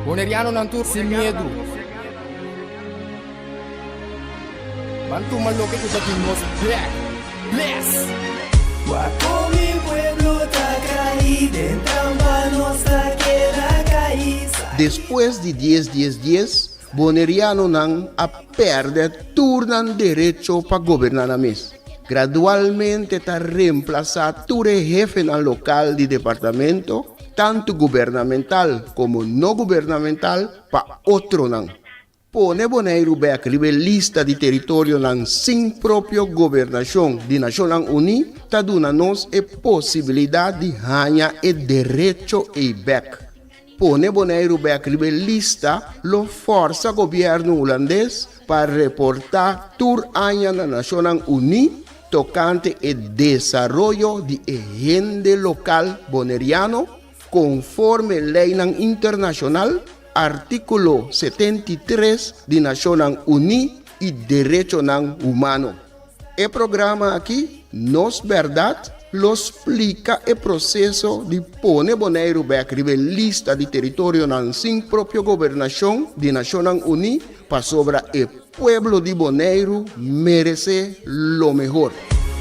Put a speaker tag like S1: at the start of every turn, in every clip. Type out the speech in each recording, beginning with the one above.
S1: Boneriano nantur sin miedo. Bantu maloke tu taki nos black. Bless.
S2: Guaco mi pueblo Tacay, dentro nuestra queda caíz.
S3: Después de 10-10-10, Boneriano nan a perder turnan derecho para gobernar a mes. Gradualmente está reemplazado tu jefe en el local de departamento, tanto gubernamental como no gubernamental, para otro nan. Pone Bonaire back lista de territorio nan sin propio gobernación de Naciones Unidas, ta duna nos e posibilidad de ganhar e derecho e back. Pone Bonaire back lista lo forza governo holandês para reportar tur año na Naciones Unidas tocante el desarrollo de agenda local boneriano conforme ley internacional, artículo 73 de Naciones Unidas y Derecho Humano. El programa aquí, Nos Verdad, lo explica el proceso de poner Bonaire back lista de territorio sin propia gobernación de Naciones Unidas para sobre el pueblo de Bonaire merece lo mejor.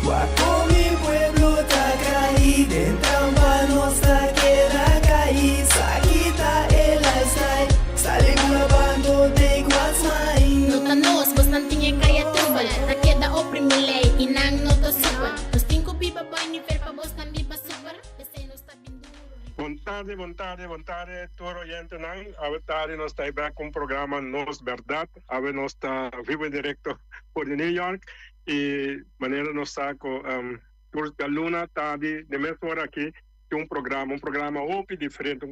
S2: Guaco mi pueblo Tacay, dentro nuestra queda caíz. Aquí está el lifestyle, sale grabando de Guasmay.
S4: Nota nos, bastante tinha kaya tubal. Na queda oprime lei, inang nota super. Nos tinko biba boy ni fer pa bos tambi ba super. Ese no está binduro.
S5: Bom tarde, todo oyente nan. Ahora nós está back com o programa Nos Verdad. Ahora nós está vivo em direto por New York e maneira nós está com todos da Luna tarde de mesma hora aqui tem um programa open diferente,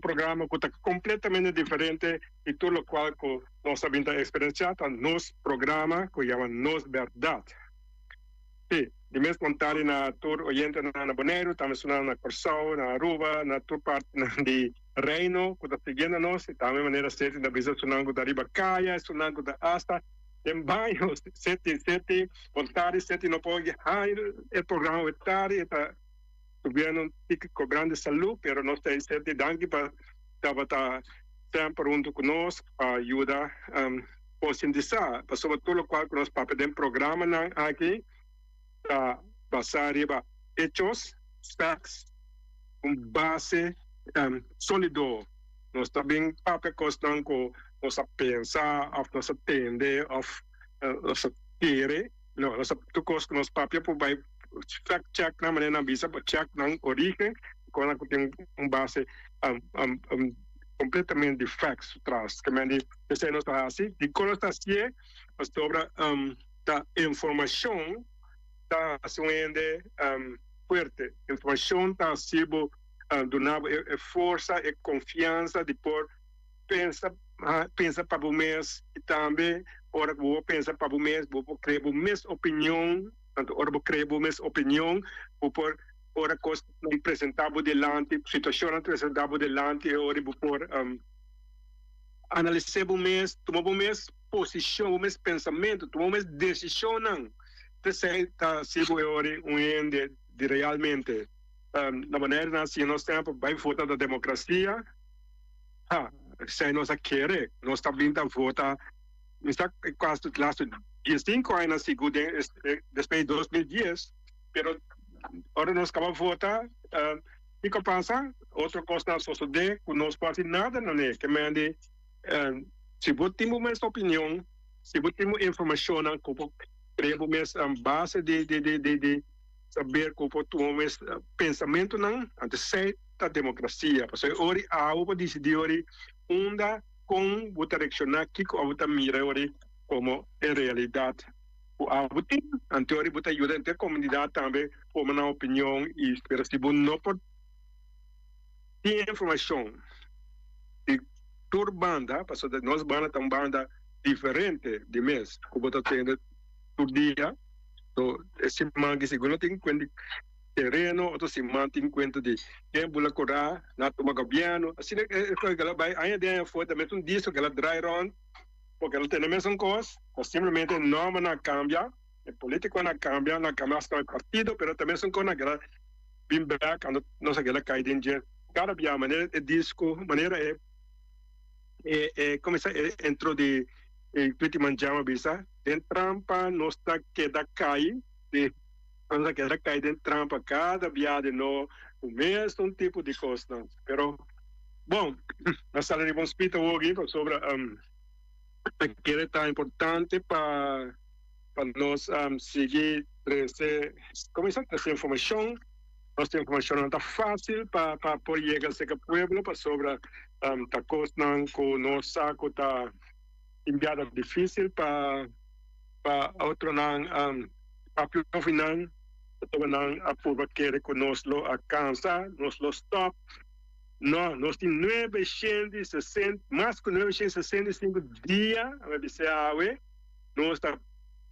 S5: programa que está completamente diferente e tudo o qual que nós sabemos experienciar tá nos programa que chama Nos Verdad. E de mesmo vontade na tour oyente na Bonaire, estamos sonando na Corsão, na Aruba, na tour parte de Reino, que está seguindo nós, e também maneira certa na visão sonando da Ribacaia, sonando da Asta, em bairro, sete, vontade, sete não pode o programa vontade, está governo cobrando saúde, pero nós temos sete danke para estar sempre junto conosco, para ajudar a conscientizar, sobre tudo o qual nós papel programa aqui, para basar em hechos, facts, com base sólido. Nós também papel constante com nós pensar, nós atender, nós querer, nós tu costa nós papel por vai fact check na maneira na visa, check na origem, quando tem base completamente de facts atrás. Que mande esse nós está assim, de quando está assim, sobre da informação está sendo forte. Informação está sendo donada força e confiança de por pensa para o mês e também ora vou pensar para o mês vou criar o mês opinião tanto ora vou criar o mês opinião vou por ora coisa apresentar delante situação apresentar delante ora vou por analisar o mês tomar o mês posição o mês pensamento tomar o mês decisão não está sendo de realmente na maneira assim nós temos vai votar da democracia se nós queremos nós também estamos votar está quase quase 15 anos segundo desde 2010 pero agora nós acabamos de votar e que passa outra coisa na sociedade que nós faz nada não é que mande se você tem uma opinião se você tem uma informação como criamos base de saber como tomamos pensamento não antes da democracia porque hoje a UPA decidiu onda com o direcionar que a UPA mira hoje como em realidade a UPA anterior a ajuda a comunidade também como na opinião e espera se você não pode ter informação de toda banda porque nós banda tem banda diferente de mês como está tendo todo dia então esse mangue segundo tem conta terreno outro se mantém conta de tempo lá correr na toma governo assim é que ela vai ainda tem foi também um disso que ela dry run porque ela tem a mesma coisa simplesmente norma não cambia a política não cambia está no partido pero também são coisas que ela bem back quando não sei que ela cai dentro cada dia maneira é disco maneira é como se entrou de Pretty Manjama bisa, den trampa não está queda cai, de não queda cai den trampa cada viagem no o mesmo tipo de coisa, pero bom, nós falaremos um pouco sobre que é tão importante para nós seguir começar a trazer informação. Nossa informação não está fácil para poder chegar a esse pueblo, para sobre a coisa que nós saco está enviada difícil para outro não para final não a povo querer que nós lo alcança, nós lo stop. Não, nós temos 960, mais que 965 dias, a dizer nós está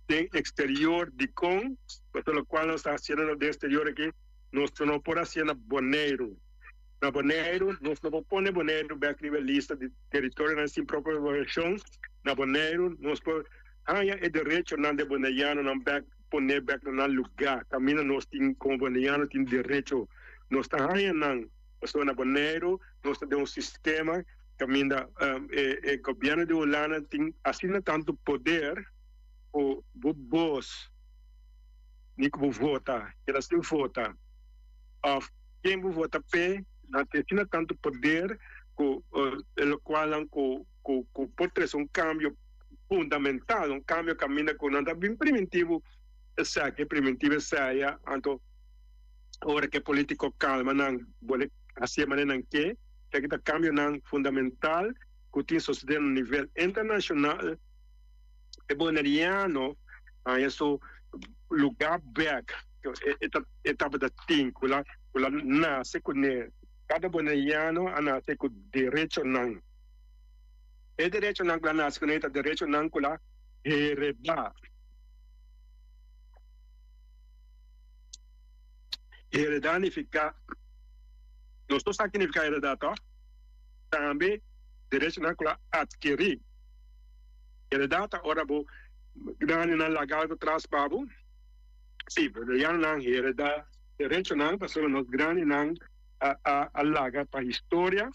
S5: em exterior de com, pelo qual nós está fazendo no exterior aqui. Nós não podemos fazer na Bonaire. Na Bonaire, nós não podemos Bonaire back na lista de território na sua própria região. Na Bonaire, nós podemos o direito de bonaiano não back poner back no lugar. Caminho nós temos como bonaiano tem direito. Nós está não. Então na Bonaire, nós temos sistema caminho o governo de Holanda tem assim tanto poder o voz nem que vota, que assim vota. Quem vota P não tem tanto poder o qual pode trazer cambio fundamental, cambio caminho com nada bem primitivo, que primitivo é então hora que político calma não pode assim maneira que está cambio não fundamental que tem sucedido no nível internacional é bonariano isso lugar back etapa da tinco lá nasce com cada bonaiano nasce com direito não e direito não lá nasce com direito não com lá heredar significa não estou significa heredar tá também direito não com lá adquirir heredar tá ora bo grande na lagar traz babu sim, yang nang hereda direito nang pasal nos grande nang a laga para história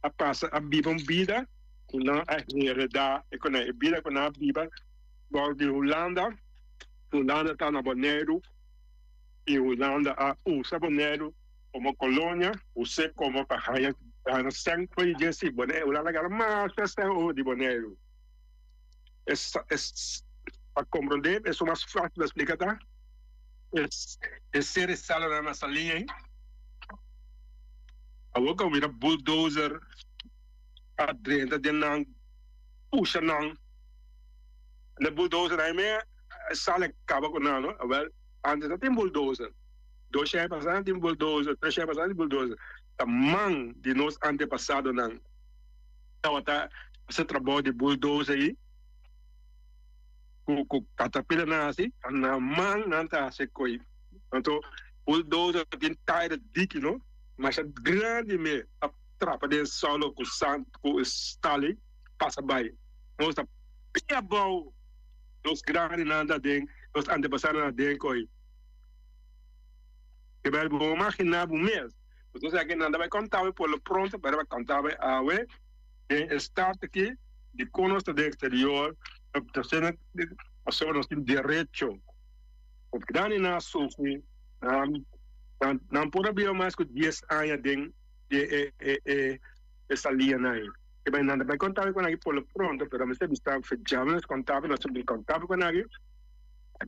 S5: a passa a vivam vida com a hereda e com a vida com a viva igual de Holanda está na Bonaire e Holanda a usa Bonaire como colônia usa como para a sempre desse Bonaire Holanda gar mais essa de Bonaire para compreender é mais fácil de explicar tá ser sala na nossa linha, hein? A boca vira bulldozer, a dentro de não puxa não, o bulldozer aí me sala acaba com não, well, antes não tem bulldozer, 2 chefes antes tem bulldozer, 3 chefes antes tem bulldozer, a mão de nós antepassados não, então tá esse trabalho de bulldozer aí com caterpillar nasce na mão não tá se coi então bulldozer tem tire dique não mas a grande me atrapa de solo com santo com stali passa by nós tá bem bom nos grandes nada den nos antepassados na den coi que vai bom imaginar o mês então aqui nada vai contar por lo pronto para vai contar a we de start aqui de conosco do exterior nós temos direito porque dani na sofre não pode haver mais que 10 anos de essa linha aí que vai nada vai contar com aqui por pronto pero me está fechado nós contava nós temos contava com aqui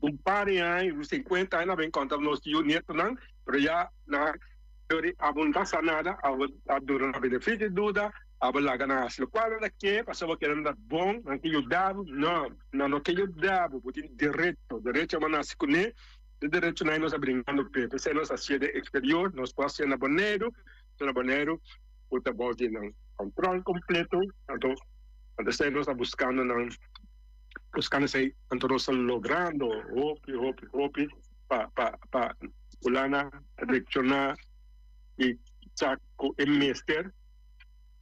S5: um par de anos 50 anos bem contava nós tio neto não pero já na abundância nada a durante benefício dúvida abalaga na asilo qual da que passava que era bom não que ajudava não que ajudava porque direito mas nasce com de direito nós abrindo pepe se nós assim de exterior nós passamos na Bonaire o trabalho de controle completo então nós buscando se então nós logrando hope para ulana direcionar e saco e mestre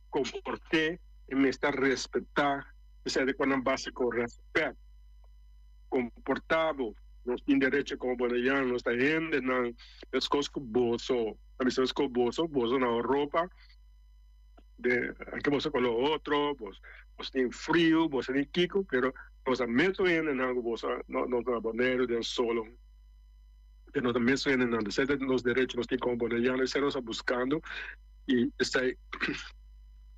S5: comportar e mestre respeitar isso é com um básico respeito comportável nós temos direito como bonaiano nós está indo na escola bolso a missão escola bolso na Europa que vos con lo otro, vos tenés frío, vos tenés kiko, pero vos meto en algo, vos no abonero del solo. Que no también estoy en los derechos que como bolivianos estamos buscando y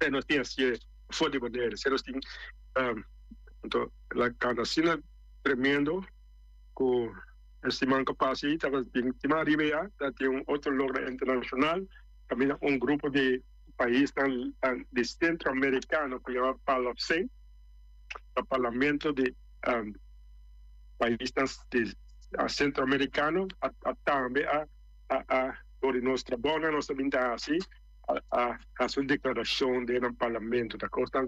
S5: no tiene así fuerte poder, se los tiene la canacina tremendo con estimando capacidad, estimar arriba ya tiene otro logro internacional, también un grupo de países de centroamericano que se llama PALOPSE, el Parlamento de países de centroamericano, también por nuestra buena, nuestra vida así, a su declaración del Parlamento, la cosa,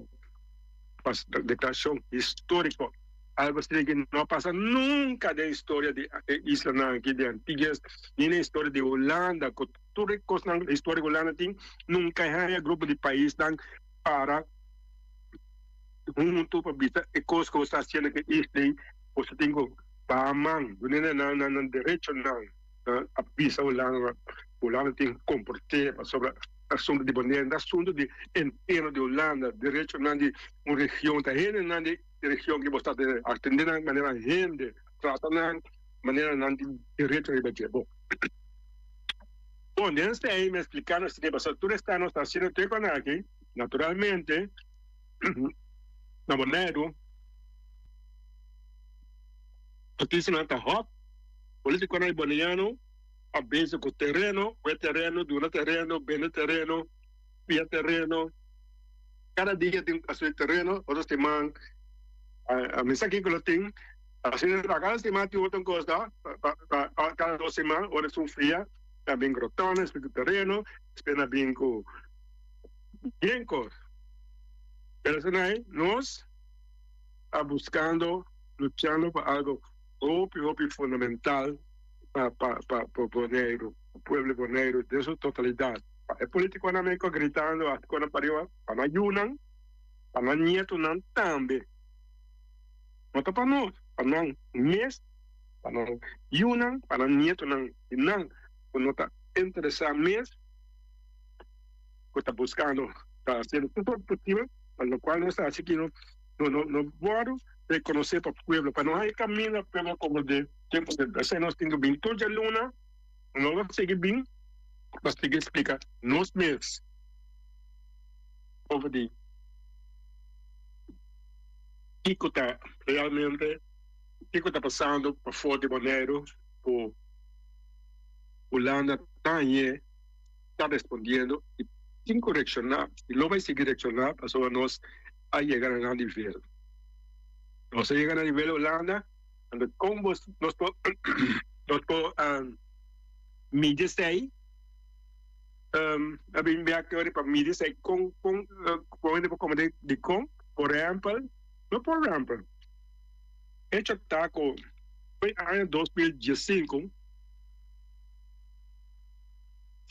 S5: declaración histórica, algo así que no pasa nunca de la historia de Isla de Antillas, ni en la historia de Holanda, con toda la historia de Holanda, nunca hay un grupo de países para junto para ver qué cosas está haciendo que Isla, pues tengo Baman, no derecho a pisar Holanda tiene que comportar sobre asunto de bandeira, asunto de entero de Holanda, derecho de una región, de región que você está atendendo de maneira gente, tratando de maneira de derecho de bater. Bom, desde aí me explicando se que passa, tudo está nos haciendo te con aqui, naturalmente, na Monero, notícia não está hot, político não é boliviano, a veces con terreno, dura terreno, vende terreno, vía terreno. Cada día tiene que hacer terreno, otros te man, a mí aquí que lo tengo, así de cada semana tiene otra cosa, cada 2 semanas, ahora es un fría, también grotones, terreno, espera bien con pero eso no hay, nos buscando, luchando por algo propio fundamental, para Bonaire, o pueblo Bonaire, de su totalidad. El político en América gritando, cuando para no ayunan, para no nietunan también. No está para no, para no mes, para no ayunan, para no nietunan, y no está interesado mes, que está buscando, está haciendo todo posible, para lo cual no está así que no puedo reconocer para el pueblo, para no hay camino pero como de tiempo de hacer nos tengo bien toda la luna, no lo sigue bien, mas tem que explicar nos meses over de que está realmente, que está passando por fora de Monero, por Holanda também está respondendo e tem que reaccionar, e não vai seguir reaccionar para nós a chegar a nível. Nós chegamos a nível Holanda, onde como nós mídia sei, a bem agora para mídia sei como de com, por exemplo, não por exemplo, este ataque foi em 2015,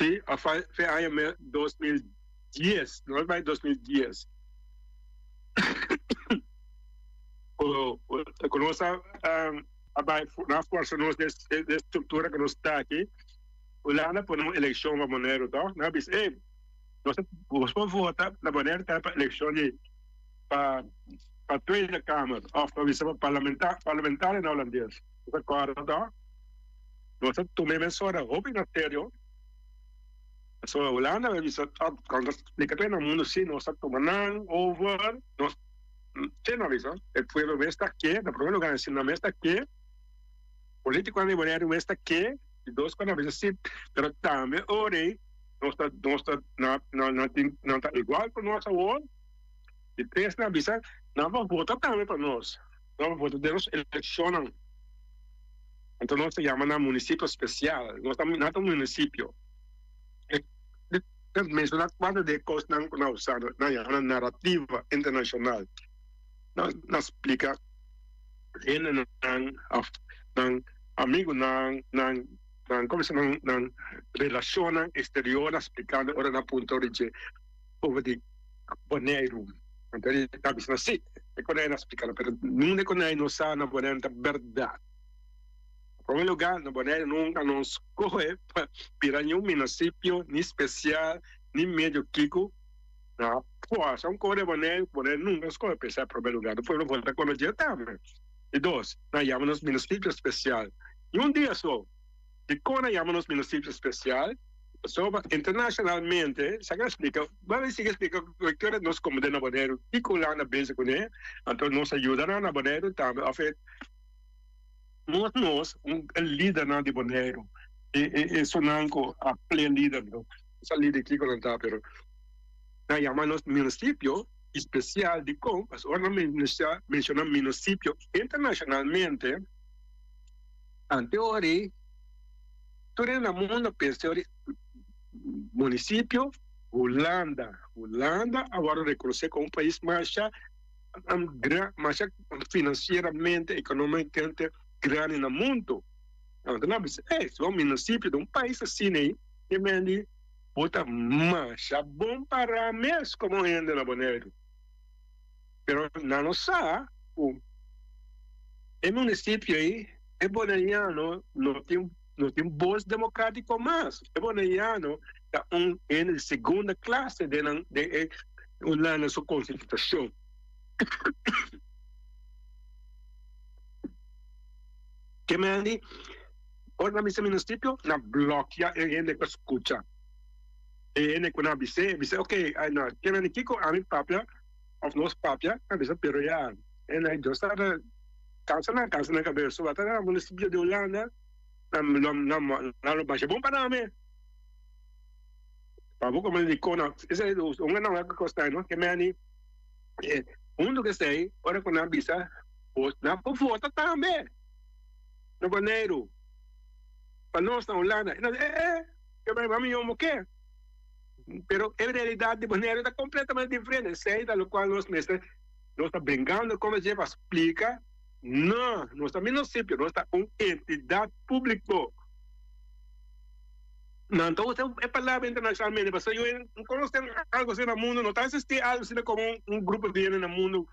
S5: sim, foi em 2010, não vai 2010. Conosco na força de estrutura que nós está aqui, Holanda por uma eleição para Monero, tá? Nós disse, nós vamos votar na Monero para eleição de para 3 da Câmara, ou parlamentar em holandês. Você acorda, nós tomamos hora, roupa na sério. So Holanda, we disse, quando explica no mundo, sim, nós tomamos over, nós el pueblo está aquí, el primer lugar es no está aquí, político de Monero está aquí, y dos cuando a veces sí, pero también ahora no está igual con nuestra voz, y tres na visa, no va a votar también para nosotros, no va a votar de los eleccionan, entonces no se llama municipio especial, no está un municipio. Mencionar cuánto de cosas no usando, una narrativa internacional. Nos explica amigo como se relaciona exterior explicando ahora na punto de over de Bonaire. Entonces está diciendo así, con él explicando, pero nunca con él no sabe na Bonaire la verdad. En primer lugar, na Bonaire nunca nos coge para un municipio ni especial ni medio chico na força um core Bonaire nunca escolhe pensar em primeiro lugar, o povo volta com o dia também. E dois, nós chamamos município especial. E um dia só, e quando chamamos município especial, sobre internacionalmente, se explica, vamos se explica que nós comandamos Bonaire, e com lá na base com ele, então nos ajudará na Bonaire também, a fazer nós líder na de Bonaire, e sonanco a pleno líder, essa líder aqui que não está, pero nós chamamos município especial de com, mas agora mencionamos município internacionalmente, anterior, todo el mundo pensó municipio Holanda ahora reconoce como un país más financieramente, económicamente grande en el mundo. Entonces, es un municipio de un país así, que me dice, bota más bom para mes como gente en la Bonaire. Pero no sabe, el municipio ahí, el bonaiano no tiene voz democrático más. El bonaiano está en segunda clase de su constitución. ¿Qué me han dicho? Ahora mi municipio na bloquea en el que escucha. En el que no dice, ok, no, ¿qué me han dicho? A mi papia, of nos papia, a veces pero ya, en el yo estaba cansado na cabeça, va a municipio de Holanda, na baixa bom para mim. Para vou como ele cona, esse é um não é que custa, não? Que me ani, do que sei, ora quando a bisa, na por volta também, no Bonaire, para nós na Holanda, que vai mami eu mo que, pero a realidade de Bonaire está completamente diferente, sei da qual nós está brincando como se explica. No está municipio, no está una entidad pública. No, entonces es palabra internacionalmente, pero yo no conozco algo así en el mundo, no está existiendo algo así como un grupo de en el mundo,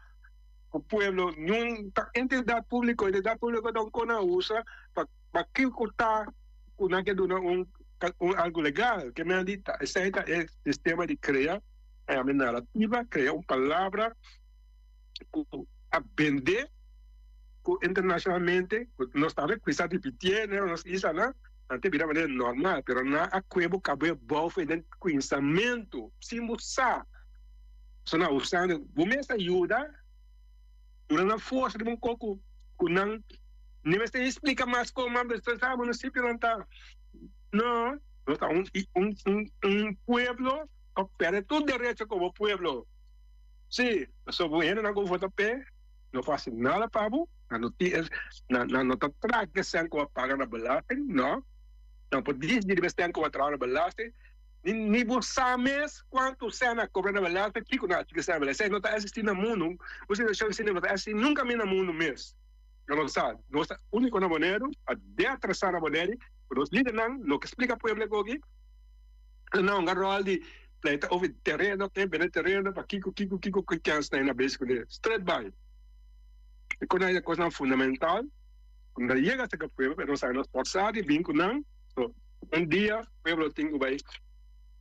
S5: un pueblo, ni una entidad pública no usa para que cortar algo legal, que me han dicho, ese es el sistema de crear una narrativa, crear una palabra, a vender internacionalmente, no está requisado repitiendo, no está nada, antes de maneira normal, pero na acuerdo cabelo bolso de pensamento, sem usar. Só não usando, você ajuda, durante a força de um pouco, não, nem me explica mais como a pessoa município não está. Não, não está um pueblo, opera todo direito como pueblo. Sim, só vou ir na governança pé, não faço nada para você. Não está traga com a pagar na belasting, não. Não pode dizer que com a pagar na belasting. Nem você sabe quanto você na cobra na belasting, que não que sabe, você não está assistindo no mundo, você deixou de não está assistindo nunca mais no mundo mesmo. Não sabe, não está único na Bonaire, a de atrasar na Bonaire, os líderes não que explica para o aqui, não agarrou de pleita over terreno, que bem terreno, para kiko que está na base com ele, straight by. E quando é coisa fundamental, quando chega a pueblo, pero sabe nos forçar e vir com não, dia o pueblo tem que vai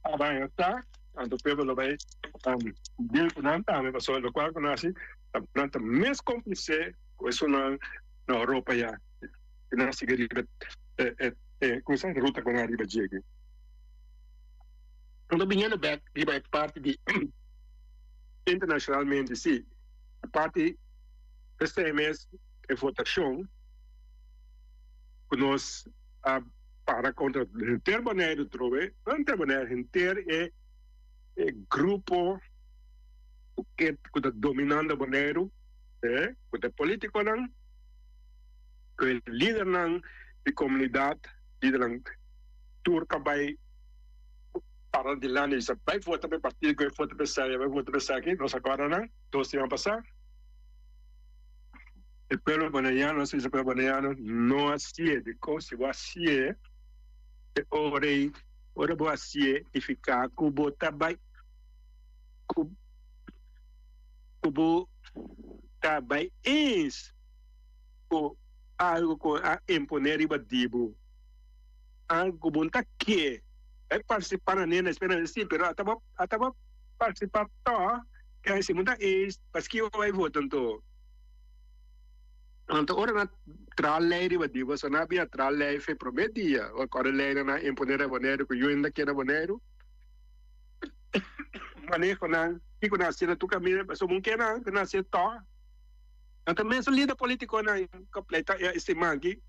S5: avançar, então o pueblo vai vir com não também, mas o qual quando assim, tanto mais complicado, isso na Europa já, que não se queria com essa ruta com a riba de aqui. Então, vinhando back, riba é parte de internacionalmente, sim, a parte PCMS é votação que nós para contra o inteiro Bonaire trove, não inteiro Bonaire, inteiro é grupo que está dominando Bonaire, que é político não, que é líder não de comunidade, líder não turca vai para de lá nessa vai votar para partido que vota para aqui, nós agora não, todos vão passar. El pueblo bonaerense, el pueblo bonaerense no hacía de cosas, hacía de ahora voy a hacer y ficar cubo tabai, cubo tabai es o algo con a imponer y batibo, algo bonta que é participar na espera de si, pero ataba participar tá, que aí se muita mas que vai votar então. Então, ora na tralei de badiba, só na bia tralei foi prometia, agora lei na imponer a boneiro, que eu ainda quero boneiro. Manejo na, fico na cena tu caminho, mas um que na cena tá. Então, mesmo líder político na completa esse mangue,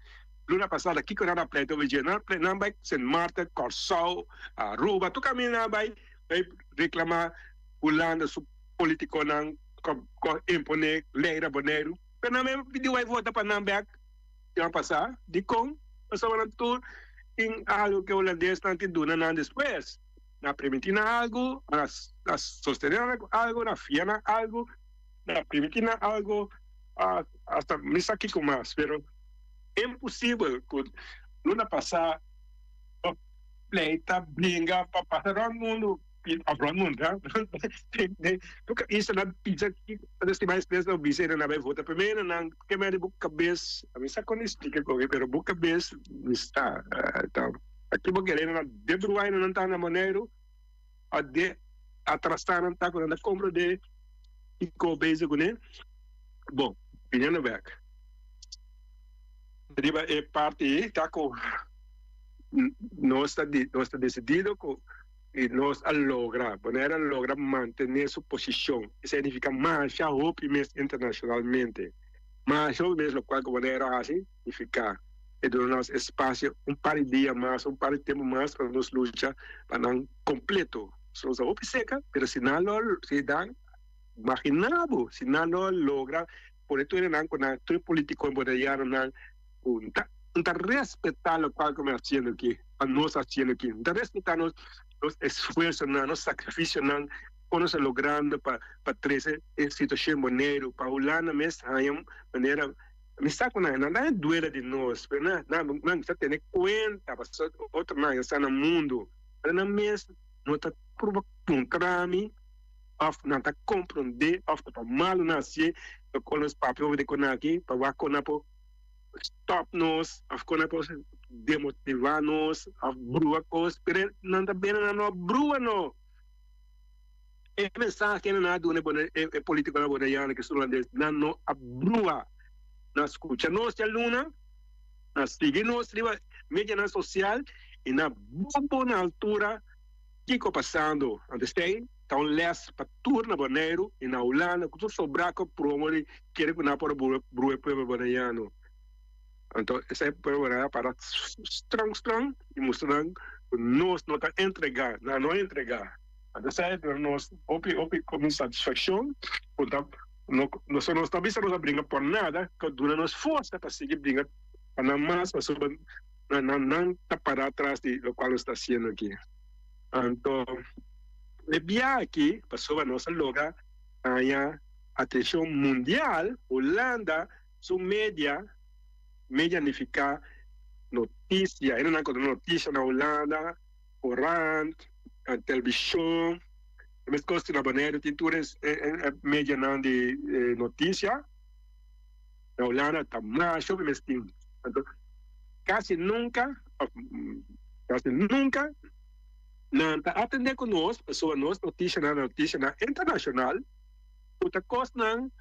S5: luna passada aqui que na pleito na pleito vai Saint Marta, Corsal, Aruba, tu caminho vai reclamar Holanda su político na imponer lei da boneiro. Pero na mesmo pediu vai votar para Nambeck, yang passar, de com, passou na tour em algo que o holandês não tem duna na depois. Na permitir algo, na sostener algo, na fiar algo, na permitir algo, hasta me saquei com mais, pero é impossível que não passar pleita, briga, para passar o mundo, o mundo, isso na pizza que parece mais vezes não bisa na vai votar primeiro na que me boca cabeça, a mim saco não explica como, pero boca cabeça está, então aqui vou querer na de bruai não está na maneiro a de atrasar não está quando a compra de ficou base com né bom opinião back deriva é parte tá com nós está decidido com e nós logra manter sua posição significa marcha optimismo internacionalmente marcha mesmo qual como era assim significa e do nosso espaço par de dia mais par de tempo mais para nos lutar para não completo somos a seca pero se não se dá imaginado se não logra por isso não com a político embodellado não respeitar o qual como fazendo aqui a nós fazendo aqui respeitar nos esforços nos sacrifícios quando se logrando para trazer essa situação maneira para Holanda mesmo há uma maneira me saco não é doer de nós não está tendo conta para outra mais está no mundo não mesmo não está provocando não está compreender está mal nascer com os papéis de conar aqui para vacinar stop nos afkona pos demotivar nos brua cos pero não está bem não brua não é pensar que não há do é político na bodaiana que são holandês não a brua na escuta nós de aluna na seguir nós mídia na social e na boa altura que está passando understand então les para turna boneiro e na Holanda que sobrar que promove querer que na por brua povo bodaiano. Então, essa é para strong e mostrando que nós não está entregar, não entregar. Então, essa é para nós, como satisfação, portanto, nós não estamos a brigar por nada, que dura nos força para seguir brigando, para não mais, para não parar atrás de o qual está sendo aqui. Então, é bem aqui, passou a nossa loga, a atenção mundial, Holanda, sua média unificar notícia, ainda não tem notícia na Holanda, Coran, a televisão, mas costa na banheira, tem todas mídia não de notícia, na Holanda está mais, eu me estimo. Então, quase nunca, não está atendendo conosco, pessoa nossa, notícia na internacional, outra coisa não,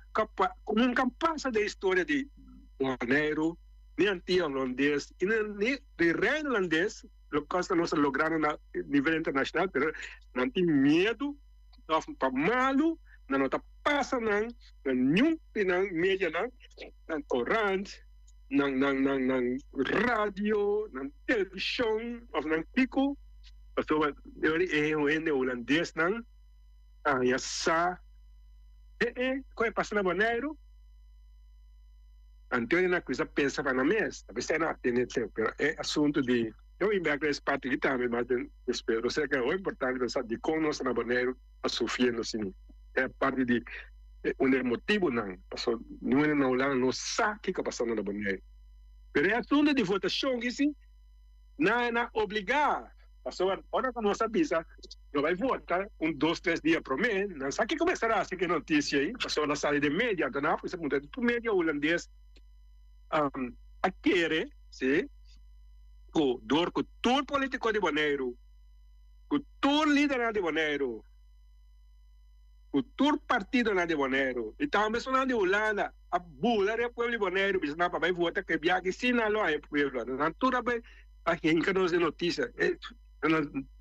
S5: nunca passa da história de Janeiro, nem antigo holandês, e nem de reino holandês, o que nós logramos a nível internacional, mas não tem medo, para malo, não está passando, não tem mídia, não corrente, não rádio, não televisão, não pico, pessoa é holandês, não, já sabe, qual é passando a Janeiro? Antônio na coisa pensa para na mesa, talvez não atende tempo, é assunto de eu embarco essa parte aqui também, mas espero, sei que é o importante pensar de como nós na banheiro a sofrendo assim, é parte de um motivo não, passou não é na Holanda não sabe o que está passando na banheiro, mas é assunto de votação que sim, não é obrigar, passou hora que nós sabemos, não vai votar 2, 3 dias por mês, não sabe que começará a seguir notícia aí, passou na sala de mídia, então não, porque muita mídia holandês a querer, sim, o dor que todo político de Bonaire, que todo líder de Bonaire, o tour partido na de Bonaire. E também na de Holanda, a bula é pueblo de Bonaire, mas não vai votar que viaje sinalo é pueblo. Na tour vai a gente não se notícia.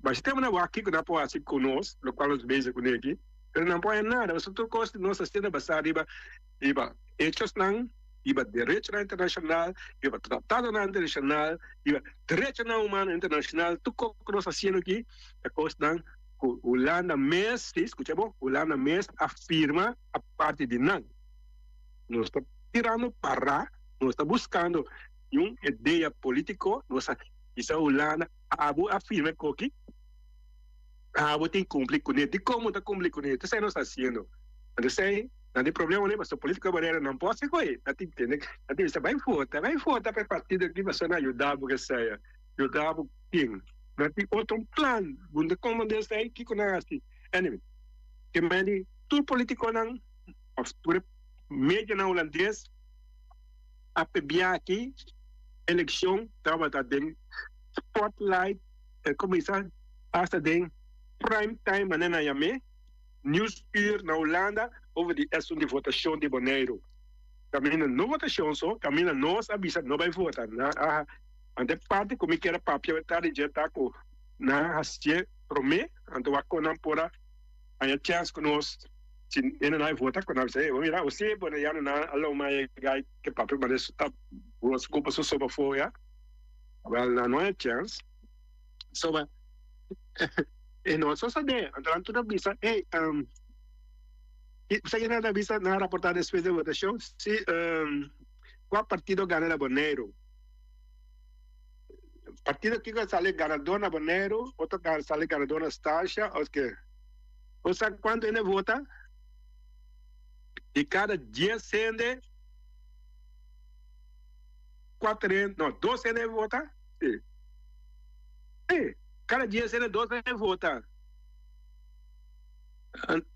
S5: Mas temos uma aqui que não pode assim conosco, no qual os beijos com ele aqui. Mas não pode nada. Mas tudo costa nossa cena basada iba hechos não, iba direito internacional, iba tratado internacional, iba direito humano internacional. Tudo que nós fazemos aqui, a costa não. Holanda mesmo, escuta bom, Holanda mesmo afirma a parte de não. Nós estamos tirando para, nós estamos buscando uma ideia política, isso a Holanda afirma que tem que cumprir com ele, de como está cumprir com ele, isso aí nós estamos fazendo. Mas não tem problema nenhum, mas a política brasileira não pode ser com ele, não tem que entender, você vai votar para o partido que vai ser ajudar, porque saia, ajudar o quem? Não tem outro plano, onde como desse aí, que conhece. Anyway, que me tudo político não, tudo média não holandês, a PBA aqui, eleição, estava dentro, spotlight, começar hasta dentro, prime time, maneira yame, newspeer na Holanda, over de assunto de votação de Bonaire. Caminha não votação só, caminha nós avisa, não vai votar, ante parte como que era papel está de com na haste prome ante o não pora a chance conosco se ele não vota com nós aí mira você pode já não alô mais gai que papel mas está os culpas só sobre fora well não é chance sobre e nós só sabe então tudo bisa você não dá bisa na reportagem depois da votação se qual partido ganha na Bonaire. Partido que sale ganador na Bonaire, outro sale ganador na Estácia, ou sabe quanto ele vota? E cada dia sende 12 ele vota? Sim. Cada dia sende 12 ele vota.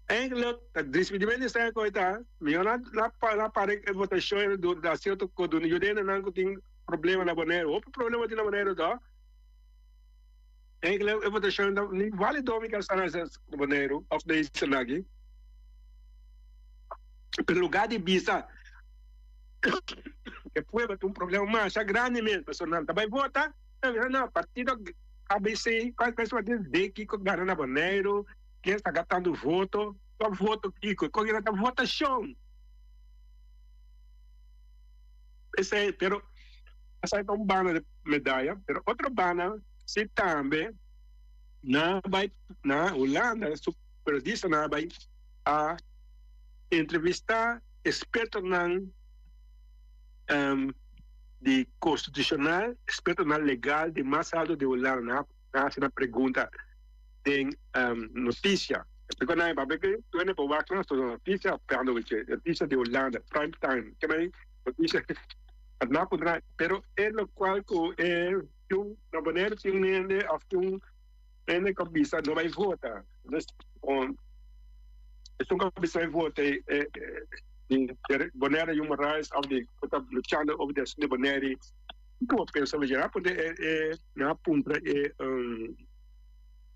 S5: Em que distribuidamente está coitado, eu não parei que votação da certo quando eu não tenho problema na Bonaire, outro problema de na Bonaire da eu vou deixar nem vale domi que está na Bonaire of the Isanagi pelo lugar de visa que foi um problema mais grande mesmo personal também vota não partido ABC quais pessoas de que ganha na Bonaire quem está gastando voto só voto que com a votação esse é pero essa é um bana de medalha, mas outra bana se também na Holanda, supervisa vai a entrevistar expertos de constitucional, expertos legal de mais alto de Holanda, na pergunta de notícia. Porque não é para que tu não pode falar sobre notícia, notícia de Holanda, prime time, que é notícia não poderá, pero é o qual é na maneira que ele ele cabeça não vai votar, então cabeça vai votar Bonaire Human Rights of the lutando over the assunto Bonaire como pensa me gerar poder na ponta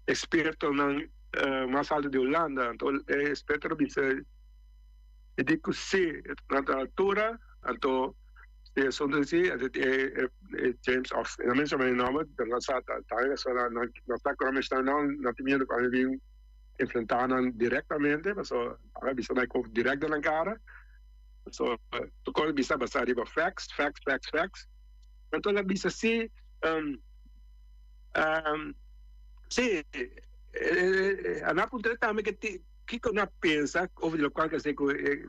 S5: experto na mais alto de Holanda então experto bisa digo se na altura então son assim James of na mesma nome da nossa tarefa só na como está não temiendo para vir enfrentar diretamente mas a bisa vai com direto na cara so tu pode bisa basar em facts então a bisa se se a na ponta também que eu não pensa over o qual que se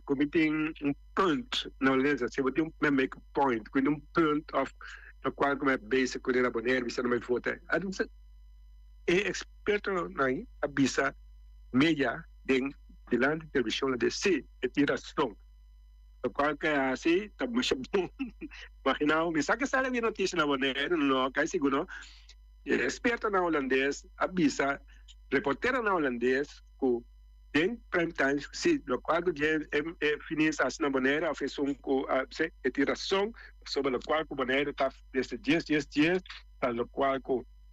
S5: comete ponto na lesa se botar make point com point of o qual como é basic com a Bonaire bisa não vai votar é experto aí a bisa meia de la televisão de se tiração o qual que assim tá muito bom imagina o bisa que sale a notícia na Bonaire não cai seguro experto na holandês a bisa reportero na holandês com em prime time, se o qual é finaliza assim na maneira, fez tiração sobre o qual o Bonaire está desde dias, para o qual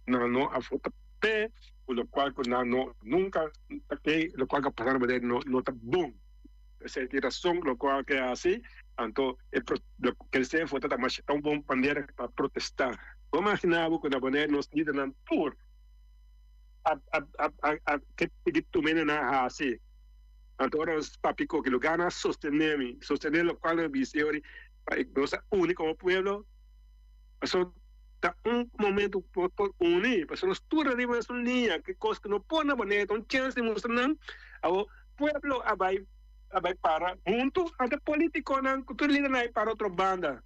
S5: não a AP, por lo cual nunca, lo cual que pasar no está boom. Esa es la razón, lo cual que así, entonces, lo que el CEF fue tan bom pandera para protestar. Vamos a imaginar que la manera nos dicen en tour, que tu mena así. Entonces, papico, que lo gana sostener lo cual es visión, no es único como pueblo, eso está un momento por unir, pero los tours arriba es un día, que cosa que no pone manera, un chance de mostrar, el pueblo vai para junto ante político nan que tu líder para otra banda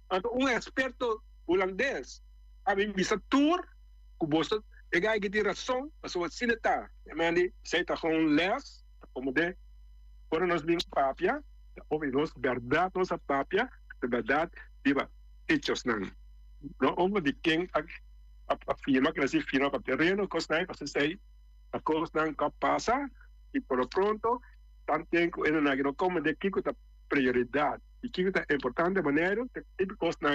S5: ante un experto holandés a mí visa tour que vos hay que tiene razón a su cineta mandi se está con les como de por nos bien papia o nos verdad nos papia de verdad viva hechos nan no hombre de quien afirma que así firma para terreno cosa para se a cosas nan que pasa y por lo pronto también en una que no come de Kiko está prioridad y Kiko está importante manera que típicos no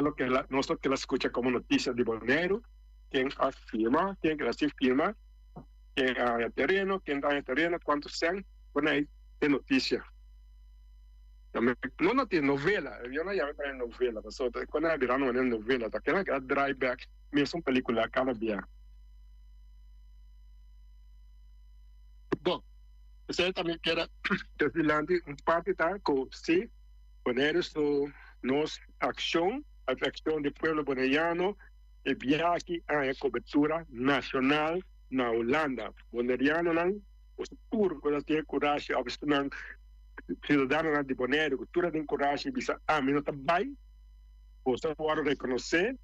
S5: lo que nosotros que la escucha como noticias de Bonero quien afirma quien que así firma quien hay terreno quien da terreno cuántos sean bueno ahí de noticias no tiene novela yo no llamo para novela nosotros cuando hay verano en novela hasta que era drive back me es una película cada día Você também quer desvilante parte tá com se poner su nos acción a acción del pueblo boliviano e viaje a cobertura nacional na Holanda boliviano nan o tour com a ter coragem a vestir cidadano de Bonaire cultura de coragem bisa não tá bem você pode reconhecer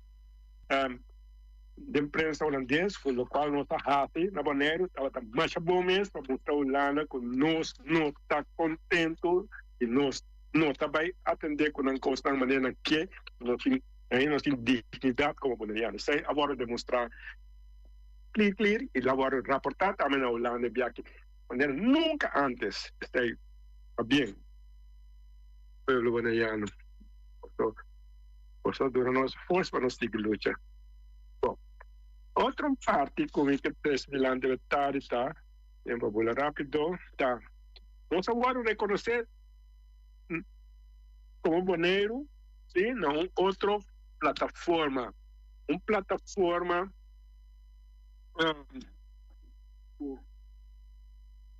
S5: de imprensa holandesa, por lo qual não está happy na Bonaire, ela está mais bom mesmo para mostrar a Holanda que nós não está contento e nós não está bem atender com uma coisa de maneira que nós temos dignidade como bolivianos. Isso é a hora de mostrar clear e a hora de reportar também na Holanda de maneira nunca antes está bem pueblo boliviano. Por isso, durante nossa força para nós seguir luta. Outra parte com que o presidente de tarde está, em popular rápido, está. Nós agora reconhecer como Bonaire, sim, não outra plataforma, plataforma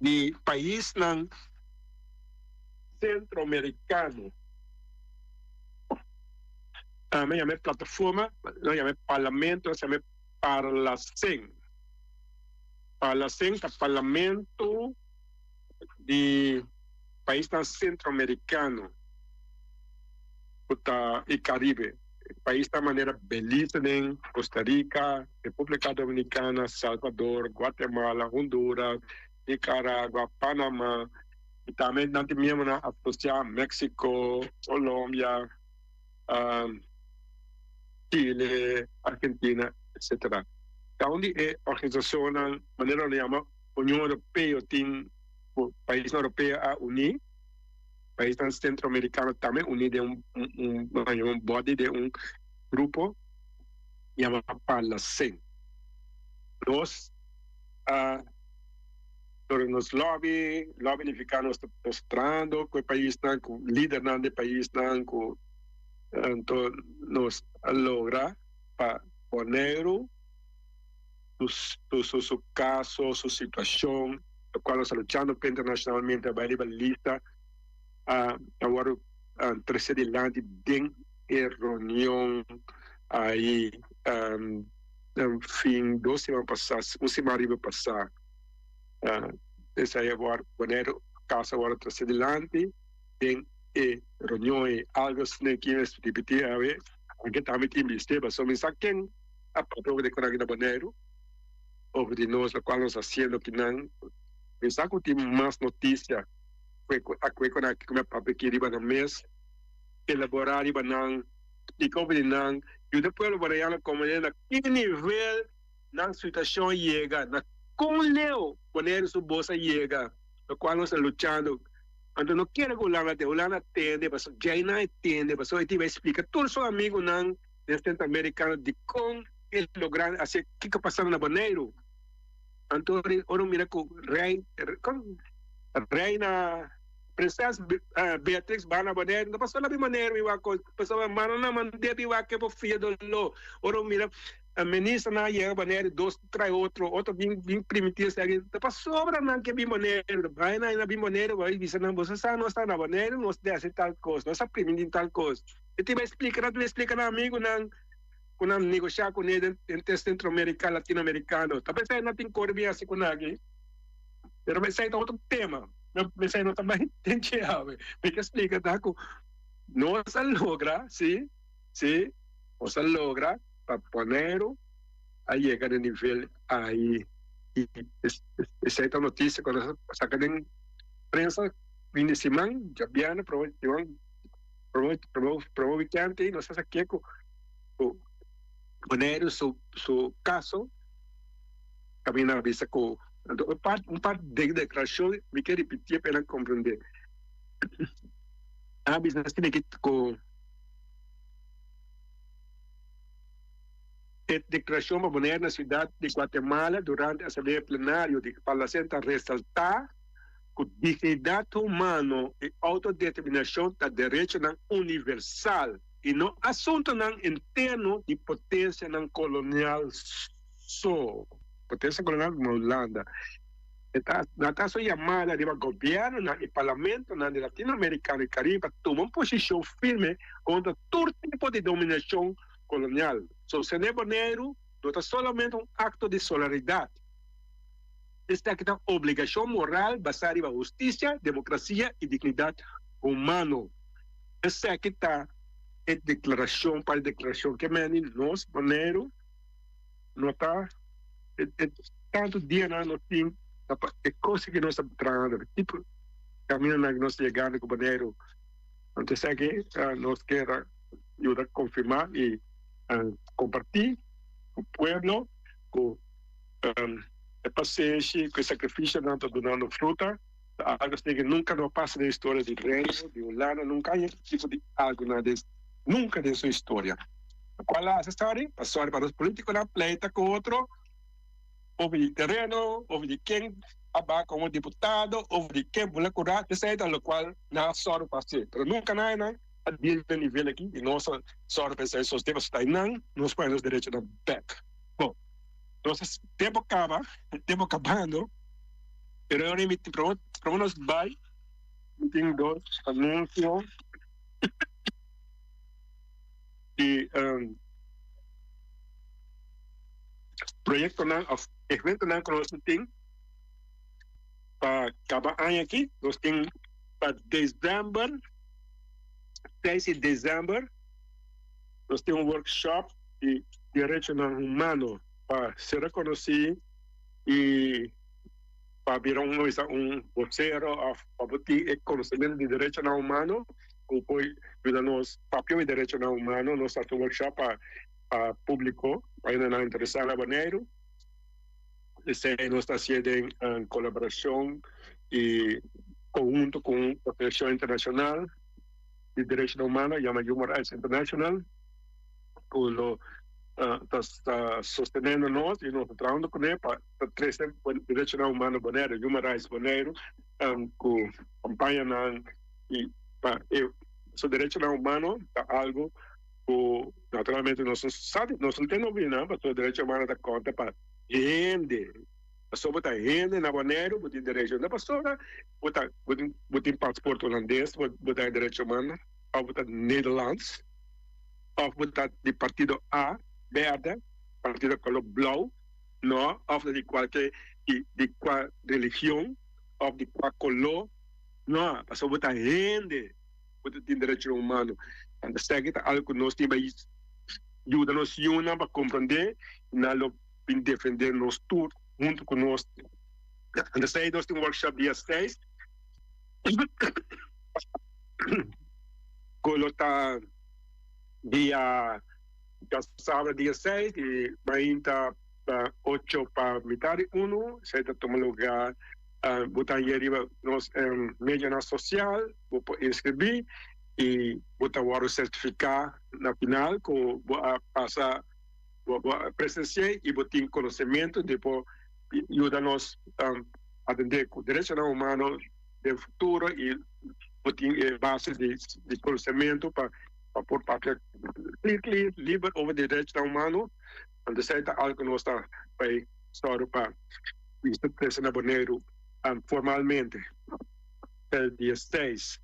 S5: de país não centro-americano. Me chamei plataforma, me chamei parlamento, me chamei Parlacen, Parlamento de país centro-americano e Caribe, país da maneira Belize, Costa Rica, República Dominicana, Salvador, Guatemala, Honduras, Nicaragua, Panamá, e também nós temos associar México, Colômbia, Chile, Argentina, etc. Onde é a organização, de maneira que chama União Europeia, tem o país europeu a unir, o país centro-americano também unir de um body, de um grupo, chama Parlacen. Nós, nos lobby ficamos mostrando que o país, com o líder do país, então, nos logra para poner su caso, su situación, lo cual está luchando internacionalmente para la lista, ahora precedente de reunión ahí, en fin, 2 semanas pasadas, una semana pasada, esa es ahora poner caso ahora precedente de reunião e algo assim que nós repetir a ver aqui também tem lista mas só me saquen a prova de corar na Bonaire ou de nós o qual nós fazendo que não me saco tem mais notícia foi a que com a que meu papai queria na mês elaborar e banang e como não e depois o boliviano como na que nível na situação chega na como leu Bonaire su bolsa chega o qual nós lutando. Então, não quero que Holanda atende, mas Jaina atende, mas ele vai explicar todos os amigos centro-americanos de como que lograr hacer qué que pasaba na Bonaire. Entonces, oro mira que reina princesa Beatrix va na Bonaire, não passou na maneira me va ko passou mano na mande me va que por filho do lo. Oro mira a ministra na ia Bonaire dos trai outro bem primitivo segue. Não sobra na que bem Bonaire, vai na bem Bonaire, vai dizer não você não está na Bonaire, não se tal coisa, não está primindo tal coisa. E te vai explicar na amigo não kuna negociar com ele entre centro-americano e latino-americano. Talvez aí não tem cor bem assim com aqui. Mas aí é outro tema. Mas aí não também tem que haver. Porque explica, tá? Não se logra, sim, não se logra para poner a chegar no nível aí. E essa é a notícia quando saca de prensa, fim de semana, já viene, provavelmente, não sei se aqui poner su caso, también a veces con un par de declaraciones, me quiero repetir para comprender. A veces tiene que con declaración para poner en la ciudad de Guatemala durante la asamblea plenaria de Parlamento resaltar que dignidad humana y autodeterminación da derecho universal e não assunto não interno de potência não colonial só. Potência colonial como Holanda. Está só chamada de governo e parlamento de latino-americano e caribe tomar uma posição firme contra todo tipo de dominação colonial. So, se não é Bonaire, não é somente acto de solidariedade. Esta é uma obrigação moral baseada na justiça, democracia e dignidade humana. Essa é declaração para declaração que nós, Bonaire, não está tanto dia não tem é coisa que nós estamos tratando, tipo caminho que nós chegamos com Bonaire. Então, sei que nós queremos ajudar a confirmar e compartilhar com o povo, com o paciência, com o sacrifício, não está dando fruta. Algo que nunca não passa na história de reino, de Holanda, nunca há tipo de algo nunca de sua história. Qual é a história? Passou para os políticos na pleita com outro, houve de terreno, houve de quem abaca como deputado, houve de quem pula curar, etc., o qual não só passei. Mas nunca não é, a nível aqui, e nós só pensamos que os temas estão não, nós põemos os direitos na back. Bom, então, tempo acabando, pero ahora me para nós vai, tem dois anúncios. E projeto evento que nós temos para acabar ano aqui, nós temos para dezembro, 6 de dezembro, nós temos um workshop de direitos humanos para ser reconhecido e para virar vocero para ter conhecimento de direitos humanos. Depois, nos papel de direitos humanos, nós temos um workshop para público, ainda não interessado a Bonaire. Esse nós está sendo em colaboração e conjunto com a Federação Internacional de Direitos Humanos, chamada Human Rights International, que está sustentando nós e nós estamos trabalhando com ele para trazer direitos humanos Bonaire, Human Rights Bonaire, que acompanha e o direito humano é algo que naturalmente nós não temos opinião, mas o direito humano dá conta para gente. A pessoa botar gente na Bonaire, botar direito da pessoa, botar passaporte holandês, botar direito humano, ou botar Nederlands, ou botar de partido A, verde, partido color blauw, não, ou de qualquer religião, ou de qualquer color, não, a pessoa botar gente. De direitos humanos. Então, é algo que nós temos ajuda nos para compreender e nós defender nós tudo junto com nós. Então, nós temos um workshop dia 6. Quando está dia sábado dia 6 e vai estar 8 para metade 1, você está tomando lugar botar aí nos mídia social, vou inscrever e botar o certificado na final, que vou passar presenciar y botar conocimiento, después ayudarnos a atender con derechos humanos del futuro y botar bases de conocimiento para por parte libre over de derechos humanos. Entonces, es algo que no está para presentar Bonaire formalmente el día 6.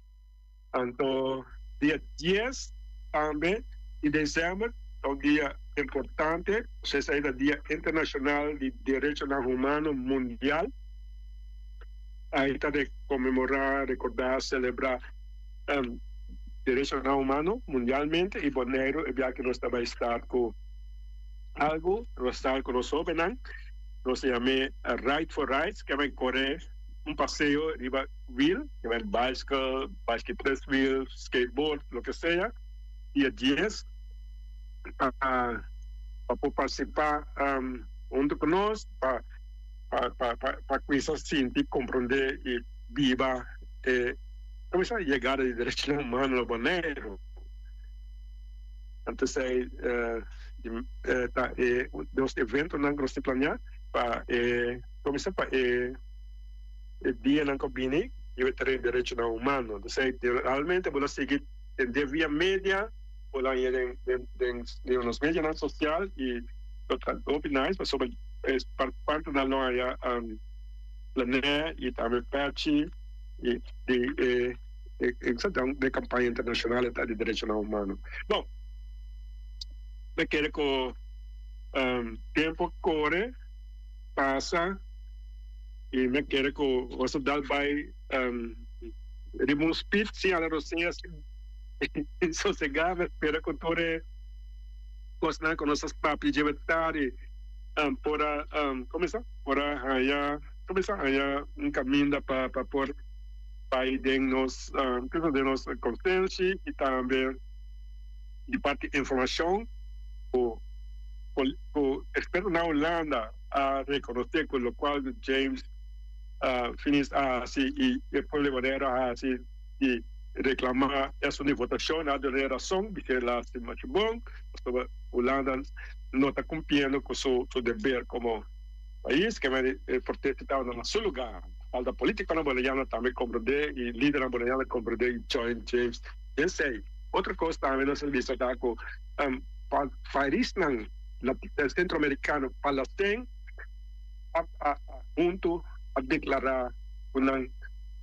S5: Entonces, día 10 también de diciembre, un día importante, es el Día Internacional de Derechos Humanos Mundial. Ahí está de conmemorar, recordar, celebrar derechos humanos mundialmente, y Bonaire, ya que no estaba a estar con algo, no está con nosotros, no se llama Right for Rights, que va a correr un paseo, iba wheel, que va en bicycle 3 wheel, skateboard, lo que sea, y el 10, para participar junto con nosotros, para que eso siente, comprender y viva como esa llegada de derechos humanos a Bonaire. Entonces, los eventos que se planean para comenzar para el día en que viene y tener derechos humanos. Entonces, realmente voy a seguir de vía media, voy a ir de unos medios sociales y opinar sobre parte de la planear y también patchy y de campaña internacional de derechos humanos. No, me quedé con tiempo corre, pasa, y me quedé con eso del by rimos speed, sí, a la rocinha, sossegada, espera con todo cosas con nuestras papis de vetari, para começar, para allá, começar allá un camino para por de nos consciência e também de parte de informação o experto na Holanda a reconhecer com o qual James finish assim e depois de maneira assim e reclamar essa votação na deliberação de que lá é muito bom, a Holanda não está cumprindo com seu dever como país que vai estar no seu lugar. Alta política na boliviana também compreender e líder na boliviana compreender e join James. Eu sei. Outra coisa também no serviço da com país não centro-americano palestino junto a declarar uma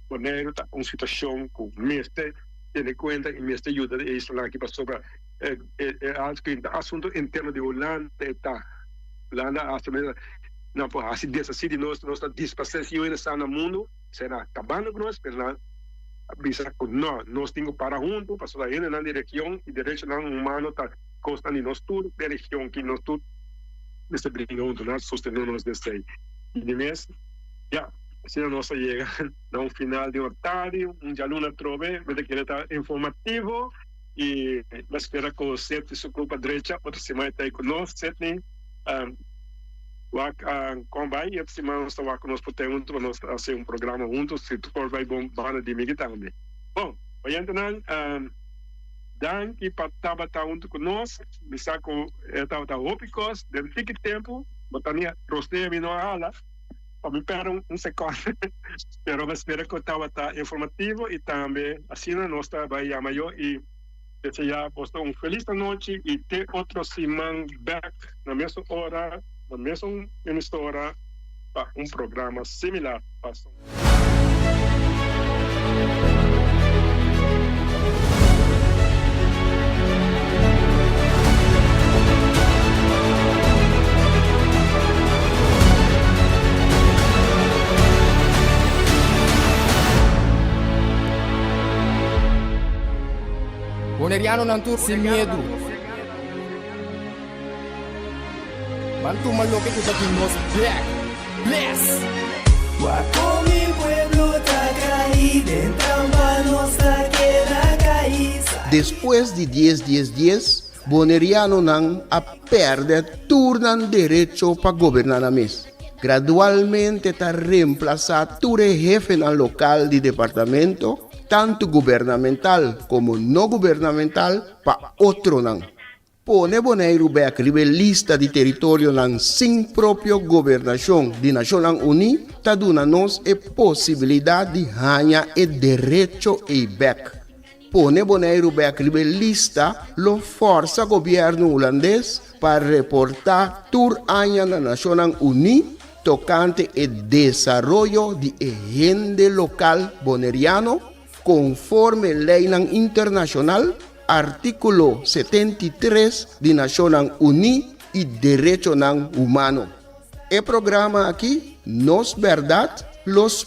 S5: Bonaire uma situação com mestre tendo em conta e mestre ajuda de Israel aqui para sobre assunto interno de Holanda está Holanda não por assim de nós dispersação está no mundo será acabando com nós mas bisa com nós temos para junto para só ir na direção e direito humano está constando em nós tudo da região que nós tudo nesse brinco junto nós sostenemos nós desse aí e de mês já assim nós chega no final de tarde dia luna trove vede que ele está informativo e espera que o Sete se ocupa direita outra semana está aí conosco Sete como vai e essa semana nós estamos conosco juntos para nós fazer programa juntos se tu for vai bom de mim também bom olhando dan que para estar junto conosco bisa com está ópicos de fique tempo botania rosteia me não ala para me pegar segundo pero mas espera que estava informativo e também assim nós vai a maior e desejar posto feliz noite e ter outro semana back na mesma hora na mesma emissora para programa similar.
S1: Boneriano não tur sem medo. Bantu malo que tu nos black. Bless.
S2: Guaco mi pueblo está caído, en trampa nuestra queda caída.
S3: Después de 10, Boneriano não a perde turnan derecho para gobernar a mes. Gradualmente está reemplazado todo jefe en el local de departamento, tanto gubernamental como no gubernamental, para otro nan. pone Bonaire back lista de território nan sin próprio governação de Nações Unidas, tá dando nos a possibilidade de ganhar o direito e back. Pone Bonaire back lista lo força governo holandês para reportar tour año na Nações Unidas tocante o desarrollo de agenda local boneriano conforme lei internacional artículo 73 de Nações Unidas e Direito Humano. El programa aqui, Nos Verdade, los